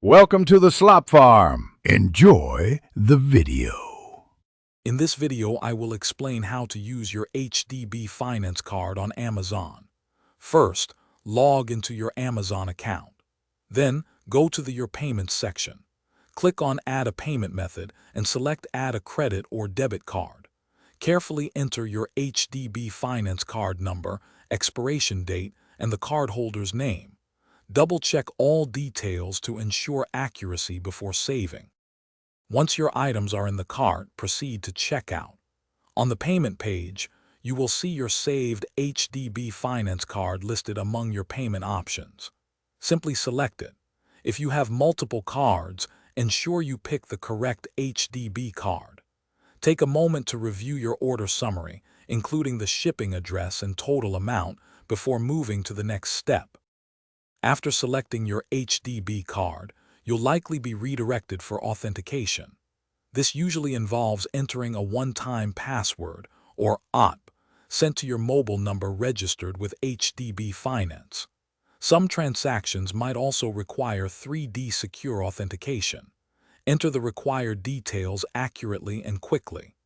Welcome to the Slop Farm. Enjoy the video. In this video, I will explain how to use your HDB finance card on Amazon. First, log into your Amazon account. Then, go to Your Payments section. Click on Add a Payment Method and select Add a Credit or Debit Card. Carefully enter your HDB finance card number, expiration date, and the cardholder's name. Double-check all details to ensure accuracy before saving. Once your items are in the cart, proceed to checkout. On the payment page, you will see your saved HDB finance card listed among your payment options. Simply select it. If you have multiple cards, ensure you pick the correct HDB card. Take a moment to review your order summary, including the shipping address and total amount, before moving to the next step. After selecting your HDB card, you'll likely be redirected for authentication. This usually involves entering a one-time password, or OTP, sent to your mobile number registered with HDB Finance. Some transactions might also require 3D secure authentication. Enter the required details accurately and quickly.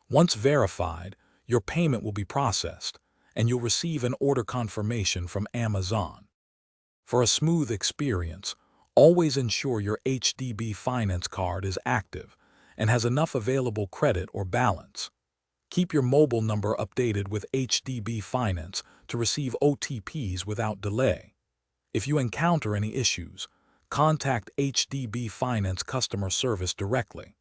Once verified, your payment will be processed, and you'll receive an order confirmation from Amazon. For a smooth experience, always ensure your HDB finance card is active and has enough available credit or balance. Keep your mobile number updated with HDB Finance to receive OTPs without delay. If you encounter any issues, contact HDB Finance customer service directly.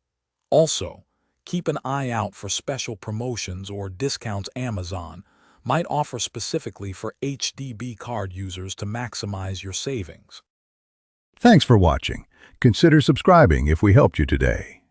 Also, keep an eye out for special promotions or discounts Amazon might offer specifically for HDB card users to maximize your savings. Thanks for watching. Consider subscribing if we helped you today.